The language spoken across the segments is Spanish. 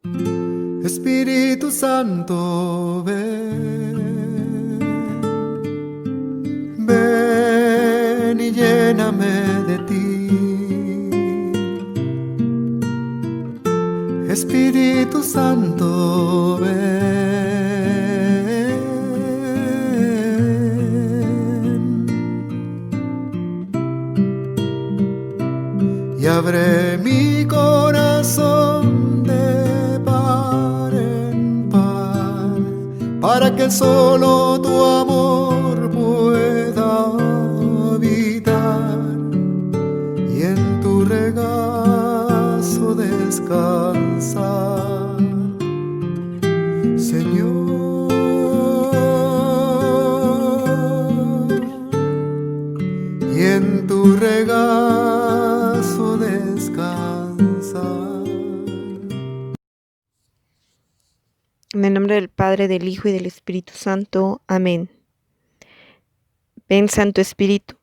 Espíritu Santo, ven, ven y lléname de ti. Espíritu Santo, ven y abre mi corazón de par en par, para que solo tu amor pueda habitar y en tu regazo descansar, Señor, y en tu regazo descansar. En el nombre del Padre, del Hijo y del Espíritu Santo. Amén. Ven, Santo Espíritu,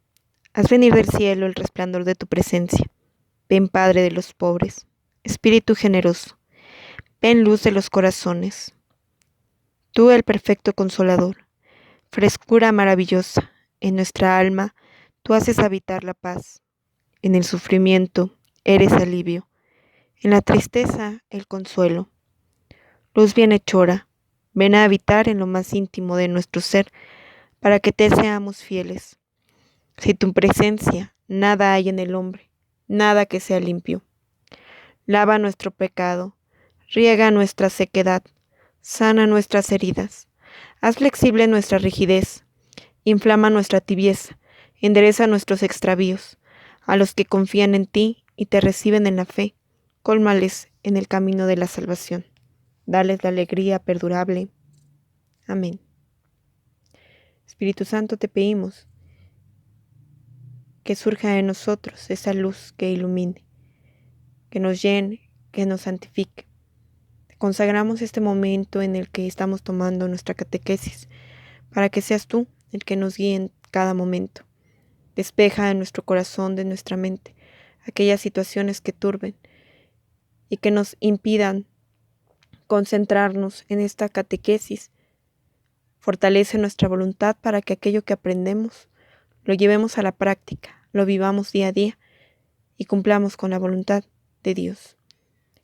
haz venir del cielo el resplandor de tu presencia. Ven, Padre de los pobres, Espíritu generoso, ven, luz de los corazones. Tú, el perfecto Consolador, frescura maravillosa, en nuestra alma tú haces habitar la paz. En el sufrimiento eres alivio, en la tristeza el consuelo. Luz bienhechora, ven a habitar en lo más íntimo de nuestro ser, para que te seamos fieles. Sin tu presencia, nada hay en el hombre, nada que sea limpio. Lava nuestro pecado, riega nuestra sequedad, sana nuestras heridas, haz flexible nuestra rigidez, inflama nuestra tibieza, endereza nuestros extravíos. A los que confían en ti y te reciben en la fe, cólmales en el camino de la salvación. Dales la alegría perdurable. Amén. Espíritu Santo, te pedimos que surja en nosotros esa luz que ilumine, que nos llene, que nos santifique. Te consagramos este momento en el que estamos tomando nuestra catequesis, para que seas tú el que nos guíe en cada momento. Despeja de nuestro corazón, de nuestra mente, aquellas situaciones que turben y que nos impidan concentrarnos en esta catequesis. Fortalece nuestra voluntad para que aquello que aprendemos lo llevemos a la práctica, lo vivamos día a día y cumplamos con la voluntad de Dios.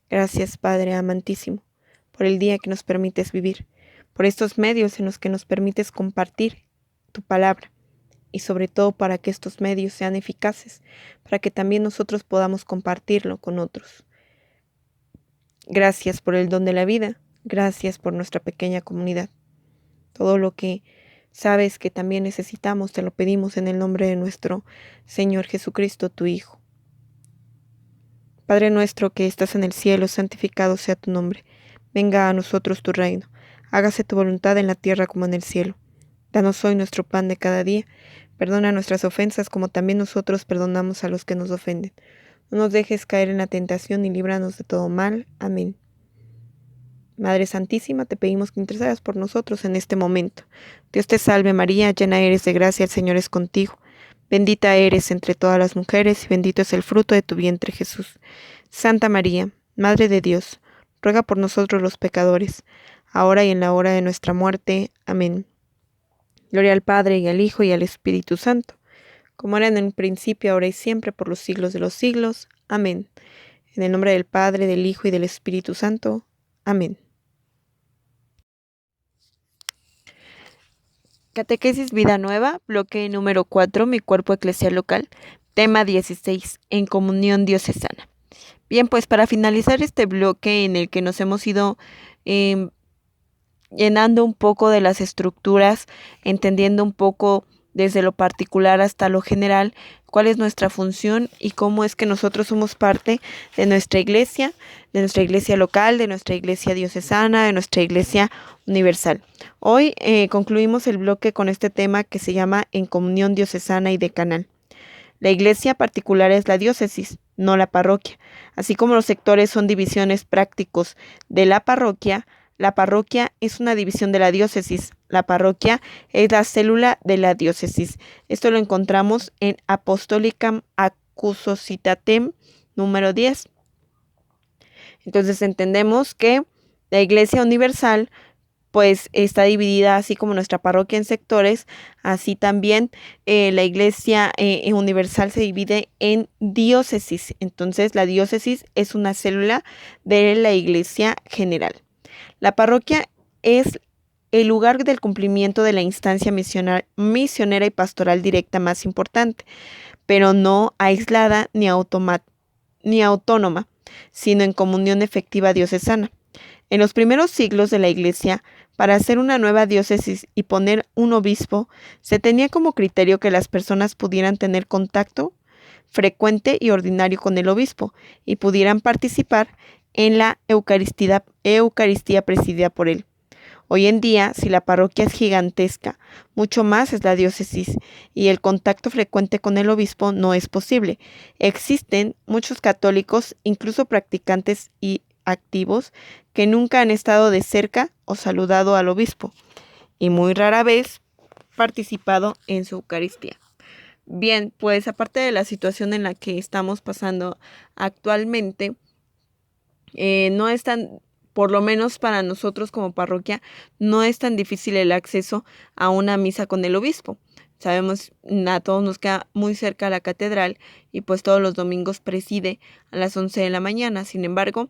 Gracias, Padre amantísimo, por el día que nos permites vivir, por estos medios en los que nos permites compartir tu palabra y sobre todo para que estos medios sean eficaces, para que también nosotros podamos compartirlo con otros. Gracias por el don de la vida, gracias por nuestra pequeña comunidad. Todo lo que sabes que también necesitamos, te lo pedimos en el nombre de nuestro Señor Jesucristo, tu Hijo. Padre nuestro que estás en el cielo, santificado sea tu nombre. Venga a nosotros tu reino. Hágase tu voluntad en la tierra como en el cielo. Danos hoy nuestro pan de cada día. Perdona nuestras ofensas como también nosotros perdonamos a los que nos ofenden. No nos dejes caer en la tentación y líbranos de todo mal. Amén. Madre Santísima, te pedimos que intercedas por nosotros en este momento. Dios te salve María, llena eres de gracia, el Señor es contigo. Bendita eres entre todas las mujeres y bendito es el fruto de tu vientre Jesús. Santa María, Madre de Dios, ruega por nosotros los pecadores, ahora y en la hora de nuestra muerte. Amén. Gloria al Padre y al Hijo y al Espíritu Santo, como era en el principio, ahora y siempre, por los siglos de los siglos. Amén. En el nombre del Padre, del Hijo y del Espíritu Santo. Amén. Catequesis Vida Nueva, bloque número 4, mi cuerpo eclesial local, tema 16, en comunión diocesana. Bien, pues para finalizar este bloque en el que nos hemos ido llenando un poco de las estructuras, entendiendo un poco desde lo particular hasta lo general, cuál es nuestra función y cómo es que nosotros somos parte de nuestra iglesia local, de nuestra iglesia diocesana, de nuestra iglesia universal. Hoy concluimos el bloque con este tema que se llama En comunión diocesana y decanal. La iglesia particular es la diócesis, no la parroquia. Así como los sectores son divisiones prácticos de la parroquia es una división de la diócesis. La parroquia es la célula de la diócesis. Esto lo encontramos en Apostolicam Accusocitatem número 10. Entonces entendemos que la Iglesia Universal pues está dividida, así como nuestra parroquia, en sectores, así también la Iglesia Universal se divide en diócesis. Entonces la diócesis es una célula de la Iglesia general. La parroquia es el lugar del cumplimiento de la instancia misionera y pastoral directa más importante, pero no aislada ni autónoma, sino en comunión efectiva diocesana. En los primeros siglos de la Iglesia, para hacer una nueva diócesis y poner un obispo, se tenía como criterio que las personas pudieran tener contacto frecuente y ordinario con el obispo y pudieran participar en la Eucaristía presidida por él. Hoy en día, si la parroquia es gigantesca, mucho más es la diócesis y el contacto frecuente con el obispo no es posible. Existen muchos católicos, incluso practicantes y activos, que nunca han estado de cerca o saludado al obispo y muy rara vez participado en su Eucaristía. Bien, pues aparte de la situación en la que estamos pasando actualmente, no es tan, por lo menos para nosotros como parroquia, no es tan difícil el acceso a una misa con el obispo. Sabemos, a todos nos queda muy cerca la catedral y pues todos los domingos preside a las 11 de la mañana. Sin embargo,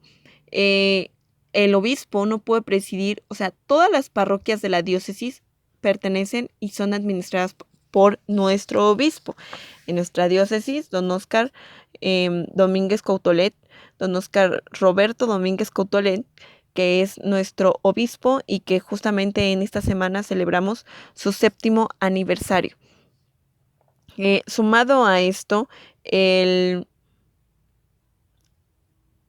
el obispo no puede presidir, o sea, todas las parroquias de la diócesis pertenecen y son administradas por nuestro obispo. En nuestra diócesis, don Óscar Domínguez Coutolet, don Óscar Roberto Domínguez Coutolet, que es nuestro obispo y que justamente en esta semana celebramos su 7º aniversario. Sumado a esto, el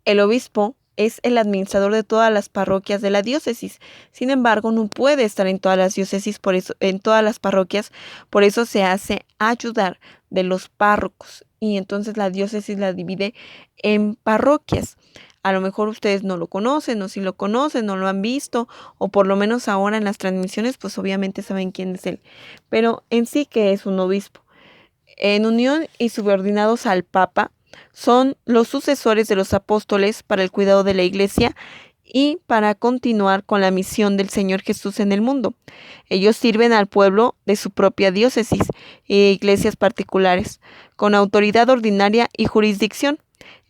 obispo es el administrador de todas las parroquias de la diócesis. Sin embargo, no puede estar en todas las diócesis, por eso, en todas las parroquias, por eso se hace ayudar de los párrocos. Y entonces la diócesis la divide en parroquias. A lo mejor ustedes no lo conocen, o si lo conocen, no lo han visto, o por lo menos ahora en las transmisiones, pues obviamente saben quién es él. Pero en sí, ¿qué es un obispo? En unión y subordinados al Papa, son los sucesores de los apóstoles para el cuidado de la Iglesia y para continuar con la misión del Señor Jesús en el mundo. Ellos sirven al pueblo de su propia diócesis e iglesias particulares, con autoridad ordinaria y jurisdicción.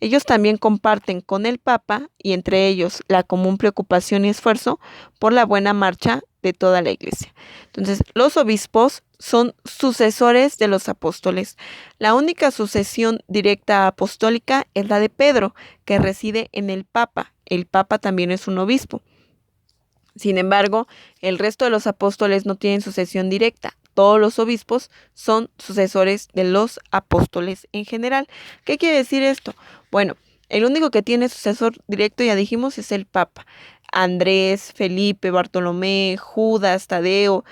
Ellos también comparten con el Papa y entre ellos la común preocupación y esfuerzo por la buena marcha de toda la Iglesia. Entonces, los obispos son sucesores de los apóstoles. La única sucesión directa apostólica es la de Pedro, que reside en el Papa. El Papa también es un obispo. Sin embargo, el resto de los apóstoles no tienen sucesión directa. Todos los obispos son sucesores de los apóstoles en general. ¿Qué quiere decir esto? Bueno, el único que tiene sucesor directo, ya dijimos, es el Papa. Andrés, Felipe, Bartolomé, Judas Tadeo,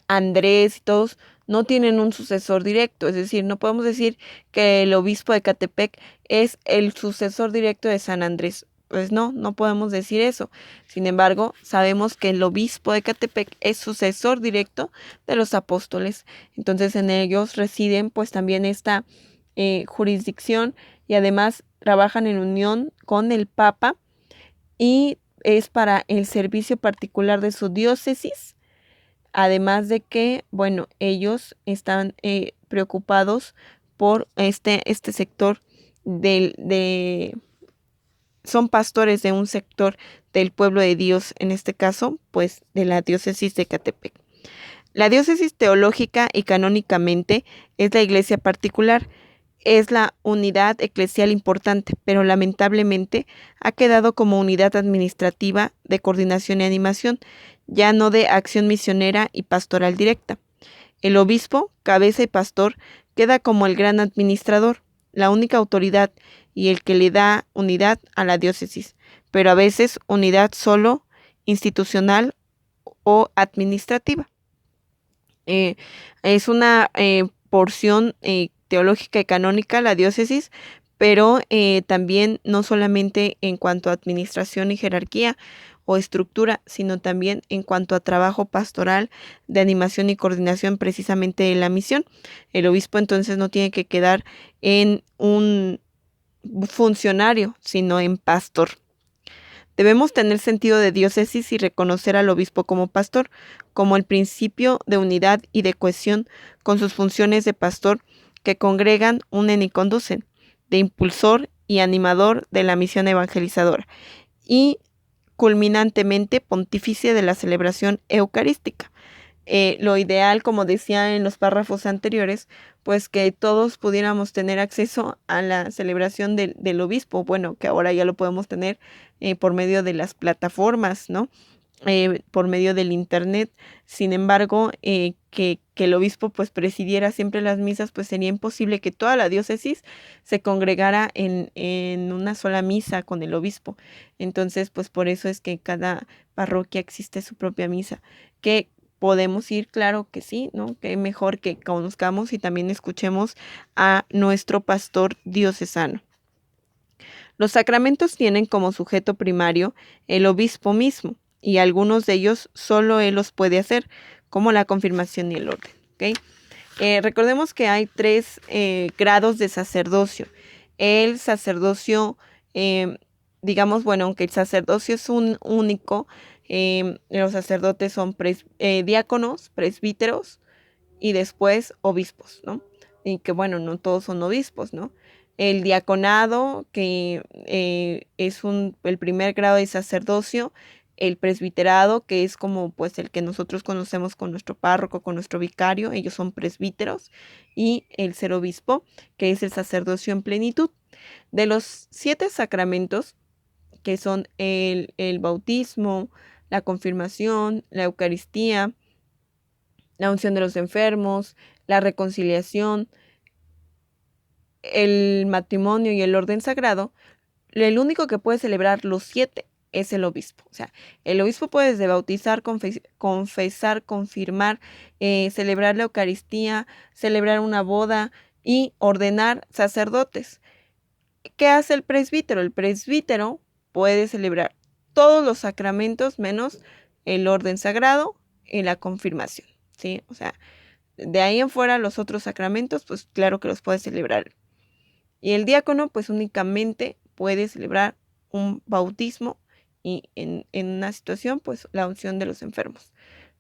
Andrés y todos no tienen un sucesor directo. Es decir, no podemos decir que el obispo de Ecatepec es el sucesor directo de San Andrés. Pues no podemos decir eso. Sin embargo, sabemos que el obispo de Ecatepec es sucesor directo de los apóstoles. Entonces en ellos residen pues también esta jurisdicción y además trabajan en unión con el Papa y es para el servicio particular de su diócesis. Además de que, bueno, ellos están preocupados por este sector son pastores de un sector del pueblo de Dios, en este caso, pues de la diócesis de Ecatepec. La diócesis teológica y canónicamente es la iglesia particular, es la unidad eclesial importante, pero lamentablemente ha quedado como unidad administrativa de coordinación y animación, ya no de acción misionera y pastoral directa. El obispo, cabeza y pastor, queda como el gran administrador, la única autoridad y el que le da unidad a la diócesis, pero a veces unidad solo institucional o administrativa. Es una porción teológica y canónica la diócesis, pero también no solamente en cuanto a administración y jerarquía o estructura, sino también en cuanto a trabajo pastoral, de animación y coordinación precisamente de la misión. El obispo entonces no tiene que quedar en un funcionario, sino en pastor. Debemos tener sentido de diócesis y reconocer al obispo como pastor, como el principio de unidad y de cohesión con sus funciones de pastor que congregan, unen y conducen, de impulsor y animador de la misión evangelizadora, y culminantemente pontífice de la celebración eucarística. Lo ideal, como decía en los párrafos anteriores, pues que todos pudiéramos tener acceso a la celebración del obispo, bueno, que ahora ya lo podemos tener por medio de las plataformas, ¿no? Por medio del internet. Sin embargo, que el obispo pues presidiera siempre las misas, pues sería imposible que toda la diócesis se congregara en una sola misa con el obispo. Entonces, pues por eso es que cada parroquia existe su propia misa, que podemos ir, claro que sí, ¿no? Que mejor que conozcamos y también escuchemos a nuestro pastor diocesano. Los sacramentos tienen como sujeto primario el obispo mismo, y algunos de ellos solo él los puede hacer, como la confirmación y el orden. ¿Okay? Recordemos que hay 3 grados de sacerdocio. El sacerdocio, digamos, bueno, aunque el sacerdocio es un único, los sacerdotes son diáconos, presbíteros y después obispos, ¿no? Y que bueno, no todos son obispos, ¿no? El diaconado, que es el primer grado de sacerdocio, el presbiterado, que es como pues el que nosotros conocemos con nuestro párroco, con nuestro vicario, ellos son presbíteros, y el ser obispo, que es el sacerdocio en plenitud. De los 7 sacramentos, que son el bautismo, la confirmación, la Eucaristía, la unción de los enfermos, la reconciliación, el matrimonio y el orden sagrado, el único que puede celebrar los 7 es el obispo. O sea, el obispo puede desde bautizar, confesar, confirmar, celebrar la Eucaristía, celebrar una boda y ordenar sacerdotes. ¿Qué hace el presbítero? El presbítero puede celebrar todos los sacramentos menos el orden sagrado y la confirmación, ¿sí? O sea, de ahí en fuera los otros sacramentos, pues claro que los puede celebrar. Y el diácono, pues únicamente puede celebrar un bautismo y en una situación, pues la unción de los enfermos.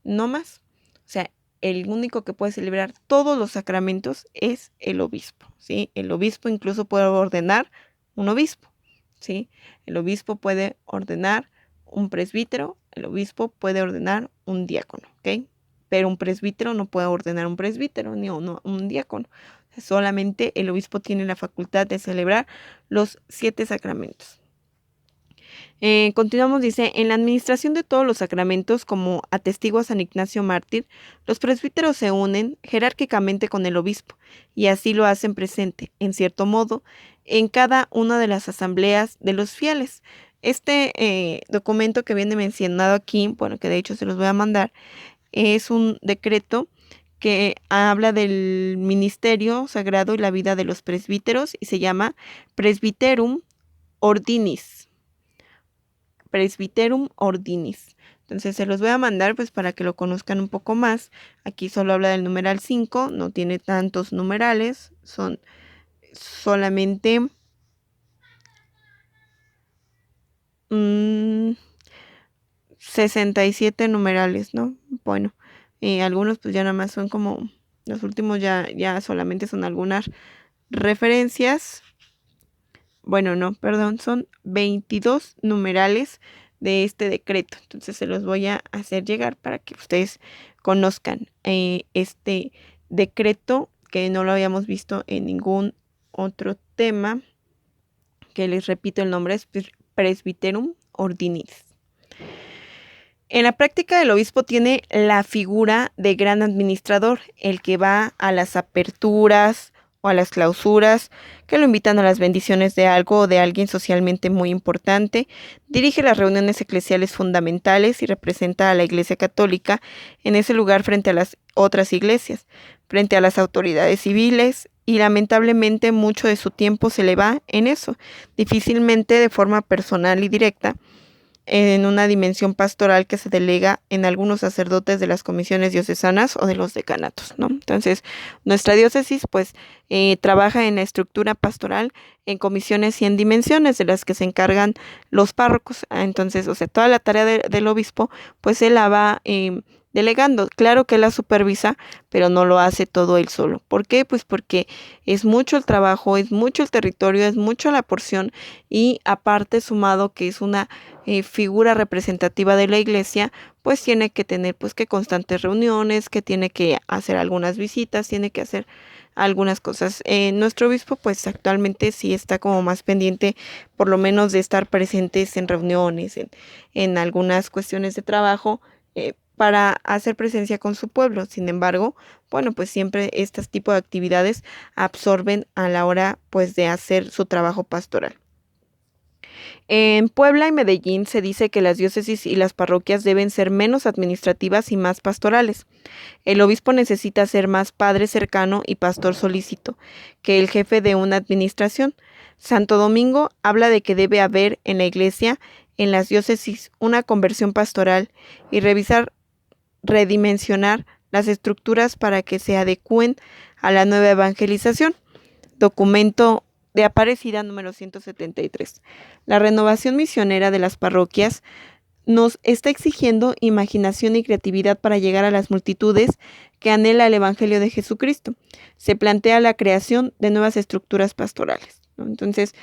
No más. O sea, el único que puede celebrar todos los sacramentos es el obispo, ¿sí? El obispo incluso puede ordenar un obispo, ¿sí? El obispo puede ordenar un presbítero, el obispo puede ordenar un diácono, ¿ok? Pero un presbítero no puede ordenar un presbítero ni un diácono. Solamente el obispo tiene la facultad de celebrar los 7 sacramentos. Continuamos, dice, en la administración de todos los sacramentos, como atestigua San Ignacio Mártir, los presbíteros se unen jerárquicamente con el obispo, y así lo hacen presente, en cierto modo, en cada una de las asambleas de los fieles. Este documento que viene mencionado aquí, bueno, que de hecho se los voy a mandar, es un decreto que habla del ministerio sagrado y la vida de los presbíteros, y se llama Presbyterum Ordinis. Presbyterum Ordinis. Entonces se los voy a mandar pues para que lo conozcan un poco más. Aquí solo habla del numeral 5, no tiene tantos numerales, son solamente 67 numerales, ¿no? Bueno, algunos pues ya nada más son como, los últimos ya solamente son algunas referencias. Bueno, no, perdón, son 22 numerales de este decreto. Entonces se los voy a hacer llegar para que ustedes conozcan este decreto, que no lo habíamos visto en ningún otro tema, que les repito, el nombre es Presbyterum Ordinis. En la práctica, el obispo tiene la figura de gran administrador, el que va a las aperturas o a las clausuras, que lo invitan a las bendiciones de algo o de alguien socialmente muy importante, dirige las reuniones eclesiales fundamentales y representa a la Iglesia Católica en ese lugar frente a las otras iglesias, frente a las autoridades civiles, y lamentablemente mucho de su tiempo se le va en eso, difícilmente de forma personal y directa, en una dimensión pastoral que se delega en algunos sacerdotes de las comisiones diocesanas o de los decanatos, ¿no? Entonces, nuestra diócesis, pues, trabaja en la estructura pastoral en comisiones y en dimensiones de las que se encargan los párrocos. Entonces, o sea, toda la tarea del obispo, pues, él la va delegando. Claro que él la supervisa, pero no lo hace todo él solo. ¿Por qué? Pues porque es mucho el trabajo, es mucho el territorio, es mucho la porción y aparte sumado que es una figura representativa de la iglesia, pues tiene que tener pues que constantes reuniones, que tiene que hacer algunas visitas, tiene que hacer algunas cosas. Nuestro obispo pues actualmente sí está como más pendiente por lo menos de estar presentes en reuniones, en algunas cuestiones de trabajo, para hacer presencia con su pueblo. Sin embargo, bueno, pues siempre este tipo de actividades absorben a la hora pues de hacer su trabajo pastoral. En Puebla y Medellín se dice que las diócesis y las parroquias deben ser menos administrativas y más pastorales. El obispo necesita ser más padre cercano y pastor solícito que el jefe de una administración. Santo Domingo habla de que debe haber en la iglesia, en las diócesis, una conversión pastoral y redimensionar las estructuras para que se adecúen a la nueva evangelización. Documento de Aparecida número 173. La renovación misionera de las parroquias nos está exigiendo imaginación y creatividad para llegar a las multitudes que anhela el Evangelio de Jesucristo. Se plantea la creación de nuevas estructuras pastorales, ¿no? Entonces,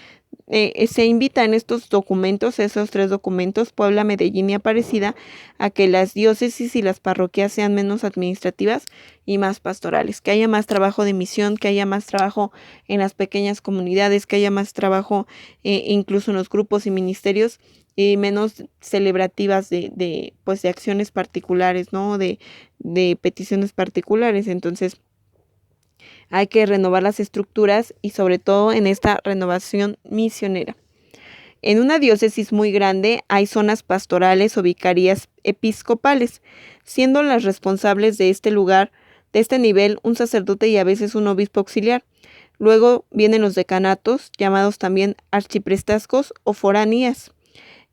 se invita en estos documentos, esos 3 documentos, Puebla, Medellín y Aparecida, a que las diócesis y las parroquias sean menos administrativas y más pastorales, que haya más trabajo de misión, que haya más trabajo en las pequeñas comunidades, que haya más trabajo incluso en los grupos y ministerios, y menos celebrativas pues de acciones particulares, ¿no? De peticiones particulares. Entonces, hay que renovar las estructuras y sobre todo en esta renovación misionera. En una diócesis muy grande hay zonas pastorales o vicarías episcopales, siendo las responsables de este lugar, de este nivel, un sacerdote y a veces un obispo auxiliar. Luego vienen los decanatos, llamados también arciprestazgos o foranías.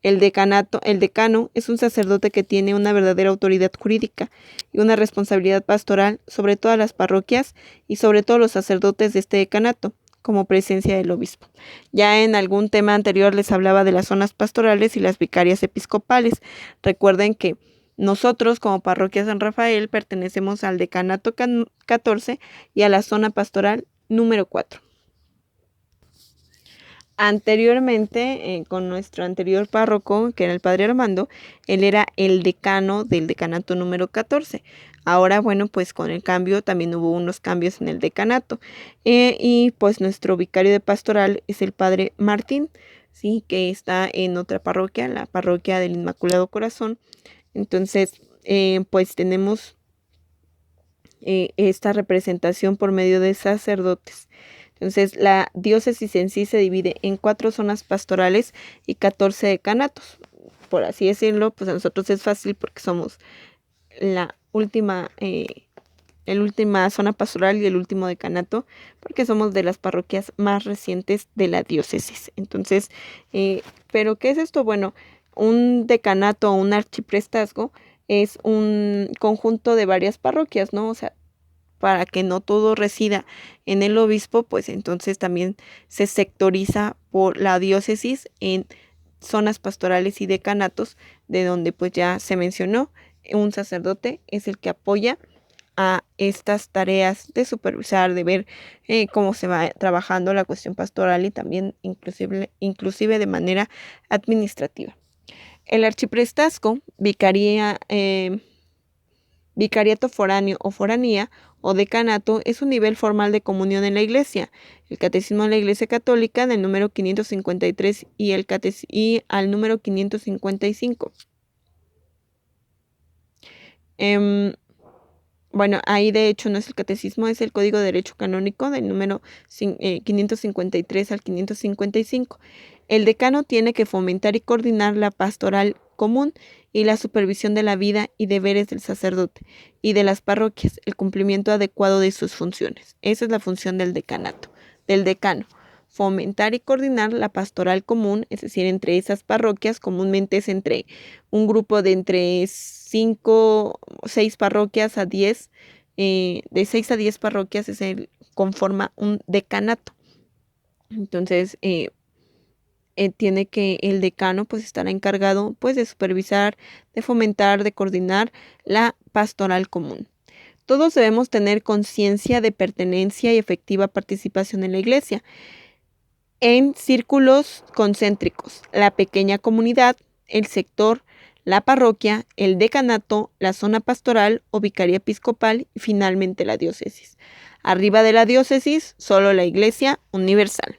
El decano es un sacerdote que tiene una verdadera autoridad jurídica y una responsabilidad pastoral sobre todas las parroquias y sobre todos los sacerdotes de este decanato, como presencia del obispo. Ya en algún tema anterior les hablaba de las zonas pastorales y las vicarias episcopales. Recuerden que nosotros como parroquia San Rafael pertenecemos al decanato 14 y a la zona pastoral número 4. Anteriormente, con nuestro anterior párroco, que era el padre Armando, él era el decano del decanato número 14. Ahora, bueno, pues con el cambio también hubo unos cambios en el decanato. Y pues nuestro vicario de pastoral es el padre Martín, ¿sí? Que está en otra parroquia, la parroquia del Inmaculado Corazón. Entonces, pues tenemos esta representación por medio de sacerdotes. Entonces, la diócesis en sí se divide en 4 zonas pastorales y 14 decanatos. Por así decirlo, pues a nosotros es fácil porque somos la última zona pastoral y el último decanato, porque somos de las parroquias más recientes de la diócesis. Entonces, ¿pero qué es esto? Bueno, un decanato o un arciprestazgo es un conjunto de varias parroquias, ¿no? O sea, para que no todo resida en el obispo, pues entonces también se sectoriza por la diócesis en zonas pastorales y decanatos, de donde pues ya se mencionó, un sacerdote es el que apoya a estas tareas de supervisar, de ver cómo se va trabajando la cuestión pastoral y también inclusive de manera administrativa. El arciprestazgo, vicariato foráneo o foranía o decanato es un nivel formal de comunión en la Iglesia. El Catecismo de la Iglesia Católica del número 553 y al número 555. Bueno, ahí de hecho no es el catecismo, es el Código de Derecho Canónico del número 553 al 555. El decano tiene que fomentar y coordinar la pastoral común y la supervisión de la vida y deberes del sacerdote y de las parroquias, el cumplimiento adecuado de sus funciones. Esa es la función del decano. fomentar y coordinar la pastoral común, es decir, entre esas parroquias. Comúnmente es entre un grupo de entre 5 o 6 parroquias a 10, de 6 a 10 parroquias conforma un decanato. Entonces, tiene que el decano pues estará encargado pues de supervisar, de fomentar, de coordinar la pastoral común. Todos debemos tener conciencia de pertenencia y efectiva participación en la iglesia, en círculos concéntricos: la pequeña comunidad, el sector, la parroquia, el decanato, la zona pastoral o vicaría episcopal y finalmente la diócesis. Arriba de la diócesis, solo la iglesia universal.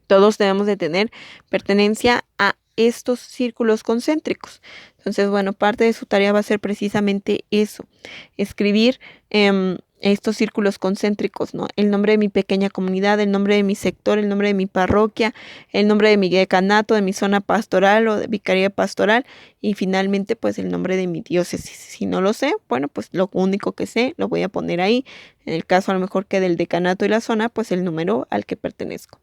Todos debemos de tener pertenencia a estos círculos concéntricos. Entonces, bueno, parte de su tarea va a ser precisamente eso: escribir estos círculos concéntricos, ¿no? El nombre de mi pequeña comunidad, el nombre de mi sector, el nombre de mi parroquia, el nombre de mi decanato, de mi zona pastoral o de vicaría pastoral y finalmente pues el nombre de mi diócesis. Si no lo sé, bueno, pues lo único que sé lo voy a poner ahí. En el caso a lo mejor que del decanato y la zona, pues el número al que pertenezco.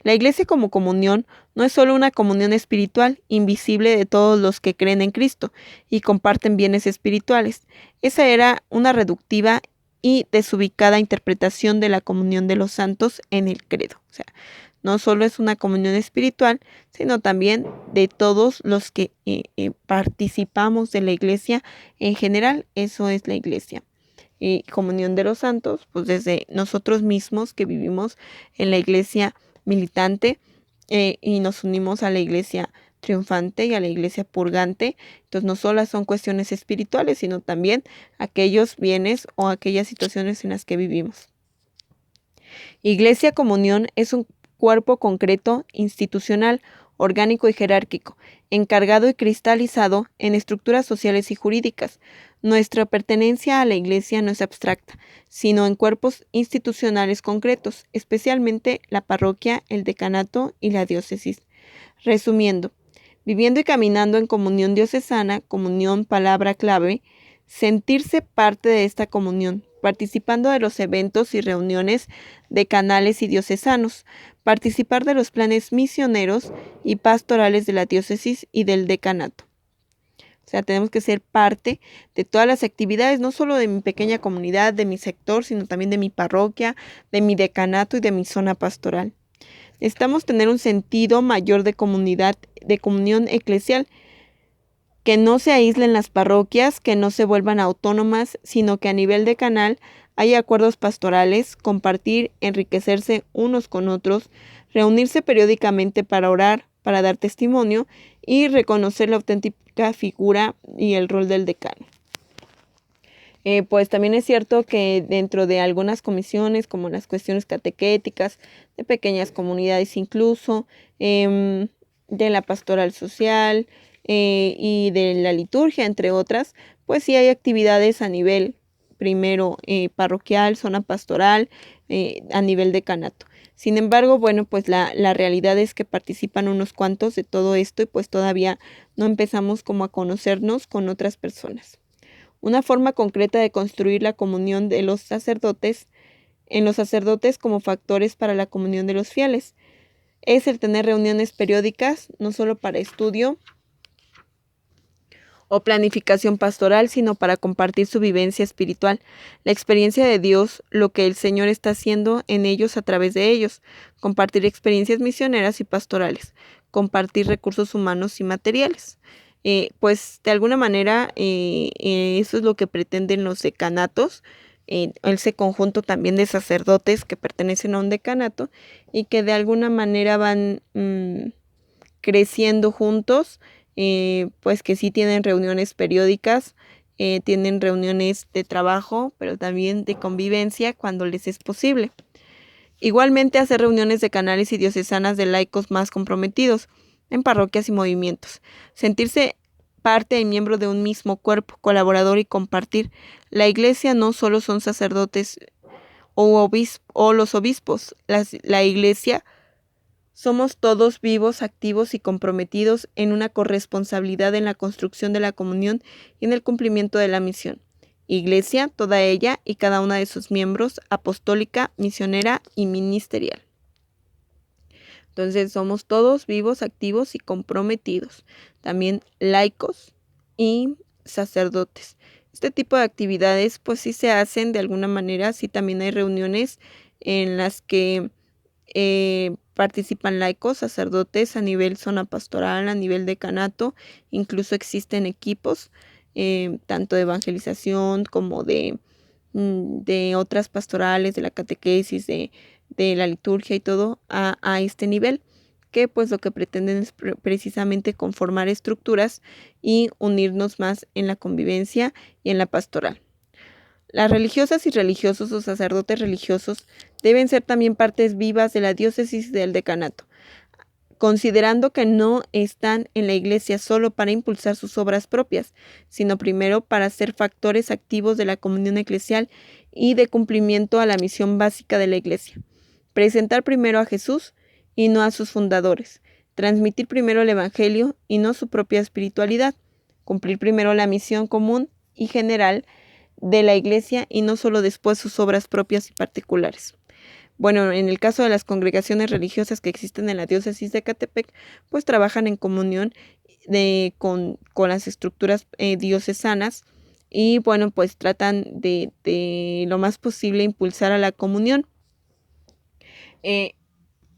La iglesia como comunión no es solo una comunión espiritual, invisible de todos los que creen en Cristo y comparten bienes espirituales. Esa era una reductiva y desubicada interpretación de la comunión de los santos en el credo. O sea, no solo es una comunión espiritual, sino también de todos los que participamos de la iglesia en general. Eso es la iglesia. Comunión de los santos, pues desde nosotros mismos que vivimos en la iglesia militante y nos unimos a la iglesia triunfante y a la iglesia purgante. Entonces no solo son cuestiones espirituales, sino también aquellos bienes o aquellas situaciones en las que vivimos. Iglesia comunión es un cuerpo concreto, institucional, orgánico y jerárquico, encargado y cristalizado en estructuras sociales y jurídicas. Nuestra pertenencia a la iglesia no es abstracta, sino en cuerpos institucionales concretos, especialmente la parroquia, el decanato y la diócesis. Resumiendo, viviendo y caminando en comunión diocesana, comunión palabra clave, sentirse parte de esta comunión, participando de los eventos y reuniones de canales y diocesanos, participar de los planes misioneros y pastorales de la diócesis y del decanato. O sea, tenemos que ser parte de todas las actividades, no solo de mi pequeña comunidad, de mi sector, sino también de mi parroquia, de mi decanato y de mi zona pastoral. Necesitamos tener un sentido mayor de comunidad, de comunión eclesial, que no se aíslen las parroquias, que no se vuelvan autónomas, sino que a nivel de canal haya acuerdos pastorales, compartir, enriquecerse unos con otros, reunirse periódicamente para orar, para dar testimonio y reconocer la auténtica figura y el rol del decano. Pues también es cierto que dentro de algunas comisiones, como las cuestiones catequéticas, de pequeñas comunidades incluso, de la pastoral social y de la liturgia, entre otras, pues sí hay actividades a nivel primero parroquial, zona pastoral, a nivel decanato. Sin embargo, bueno, pues la realidad es que participan unos cuantos de todo esto y pues todavía no empezamos como a conocernos con otras personas. Una forma concreta de construir la comunión de los sacerdotes, en los sacerdotes como factores para la comunión de los fieles, es el tener reuniones periódicas, no solo para estudio o planificación pastoral, sino para compartir su vivencia espiritual, la experiencia de Dios, lo que el Señor está haciendo en ellos a través de ellos, compartir experiencias misioneras y pastorales, compartir recursos humanos y materiales. Pues de alguna manera eso es lo que pretenden los decanatos, ese conjunto también de sacerdotes que pertenecen a un decanato y que de alguna manera van creciendo juntos, pues que sí tienen reuniones periódicas, tienen reuniones de trabajo, pero también de convivencia cuando les es posible. Igualmente hacer reuniones de canales y diocesanas de laicos más comprometidos en parroquias y movimientos. Sentirse parte y miembro de un mismo cuerpo, colaborador y compartir. La iglesia no solo son sacerdotes o los obispos. La iglesia somos todos vivos, activos y comprometidos en una corresponsabilidad en la construcción de la comunión y en el cumplimiento de la misión. Iglesia, toda ella y cada una de sus miembros, apostólica, misionera y ministerial. Entonces somos todos vivos, activos y comprometidos. También laicos y sacerdotes. Este tipo de actividades pues sí se hacen de alguna manera, sí también hay reuniones en las que participan laicos, sacerdotes a nivel zona pastoral, a nivel decanato, incluso existen equipos tanto de evangelización como de otras pastorales, de la catequesis, de la liturgia y todo a este nivel, que pues lo que pretenden es precisamente conformar estructuras y unirnos más en la convivencia y en la pastoral. Las religiosas y religiosos o sacerdotes religiosos deben ser también partes vivas de la diócesis y del decanato, considerando que no están en la iglesia solo para impulsar sus obras propias, sino primero para ser factores activos de la comunión eclesial y de cumplimiento a la misión básica de la iglesia. Presentar primero a Jesús y no a sus fundadores. Transmitir primero el Evangelio y no su propia espiritualidad. Cumplir primero la misión común y general de la iglesia y no solo después sus obras propias y particulares. Bueno, en el caso de las congregaciones religiosas que existen en la diócesis de Ecatepec, pues trabajan en comunión con las estructuras diocesanas y bueno, pues tratan de lo más posible impulsar a la comunión.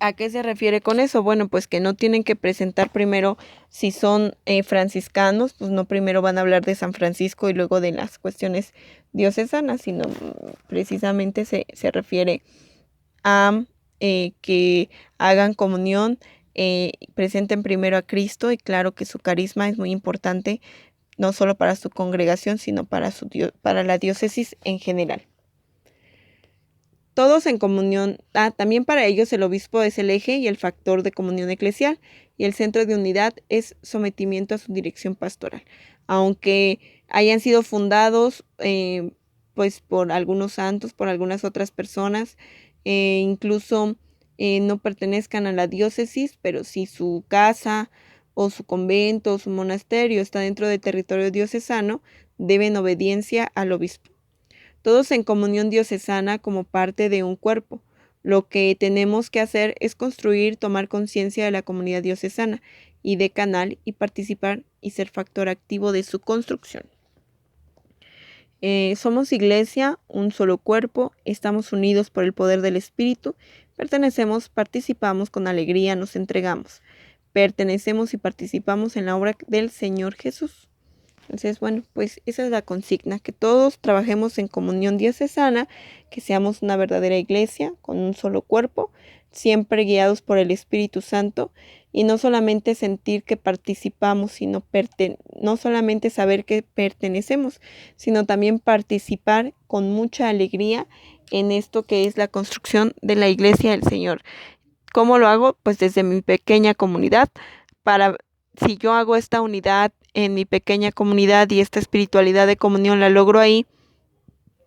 ¿A qué se refiere con eso? Bueno, pues que no tienen que presentar primero, si son franciscanos, pues no primero van a hablar de San Francisco y luego de las cuestiones diocesanas, sino precisamente se refiere a que hagan comunión, presenten primero a Cristo, y claro que su carisma es muy importante, no solo para su congregación, sino para la diócesis en general. Todos en comunión. También para ellos el obispo es el eje y el factor de comunión eclesial, y el centro de unidad es sometimiento a su dirección pastoral. Aunque hayan sido fundados pues por algunos santos, por algunas otras personas, incluso no pertenezcan a la diócesis, pero si su casa o su convento o su monasterio está dentro del territorio diocesano, deben obediencia al obispo. Todos en comunión diocesana como parte de un cuerpo. Lo que tenemos que hacer es construir, tomar conciencia de la comunidad diocesana y decanal y participar y ser factor activo de su construcción. Somos iglesia, un solo cuerpo, estamos unidos por el poder del Espíritu, pertenecemos, participamos con alegría, nos entregamos. Pertenecemos y participamos en la obra del Señor Jesús. Entonces, bueno, pues esa es la consigna, que todos trabajemos en comunión diocesana, que seamos una verdadera iglesia con un solo cuerpo, siempre guiados por el Espíritu Santo, y no solamente sentir que participamos, sino no solamente saber que pertenecemos, sino también participar con mucha alegría en esto que es la construcción de la iglesia del Señor. ¿Cómo lo hago? Pues desde mi pequeña comunidad. Si yo hago esta unidad en mi pequeña comunidad y esta espiritualidad de comunión la logro ahí,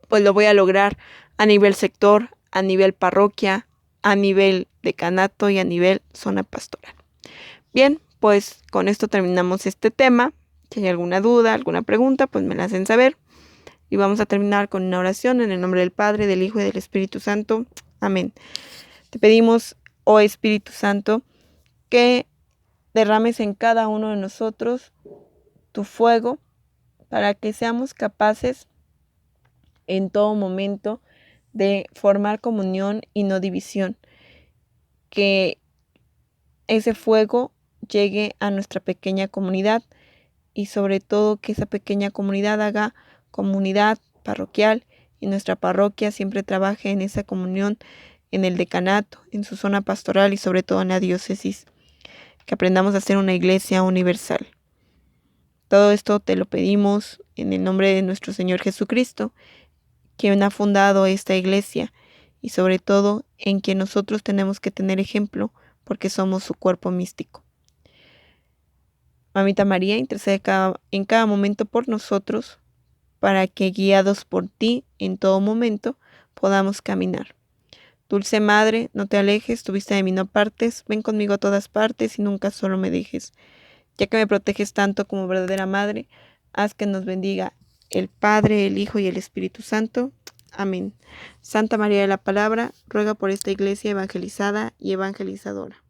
pues lo voy a lograr a nivel sector, a nivel parroquia, a nivel decanato y a nivel zona pastoral. Bien, pues con esto terminamos este tema. Si hay alguna duda, alguna pregunta, pues me la hacen saber. Y vamos a terminar con una oración en el nombre del Padre, del Hijo y del Espíritu Santo. Amén. Te pedimos, oh Espíritu Santo, que derrames en cada uno de nosotros tu fuego para que seamos capaces en todo momento de formar comunión y no división. Que ese fuego llegue a nuestra pequeña comunidad y sobre todo que esa pequeña comunidad haga comunidad parroquial y nuestra parroquia siempre trabaje en esa comunión en el decanato, en su zona pastoral y sobre todo en la diócesis. Que aprendamos a ser una iglesia universal. Todo esto te lo pedimos en el nombre de nuestro Señor Jesucristo, quien ha fundado esta iglesia, y sobre todo en que nosotros tenemos que tener ejemplo porque somos su cuerpo místico. Mamita María, intercede en cada momento por nosotros, para que guiados por ti en todo momento podamos caminar. Dulce Madre, no te alejes, tu vista de mí no partes, ven conmigo a todas partes y nunca solo me dejes. Ya que me proteges tanto como verdadera Madre, haz que nos bendiga el Padre, el Hijo y el Espíritu Santo. Amén. Santa María de la Palabra, ruega por esta iglesia evangelizada y evangelizadora.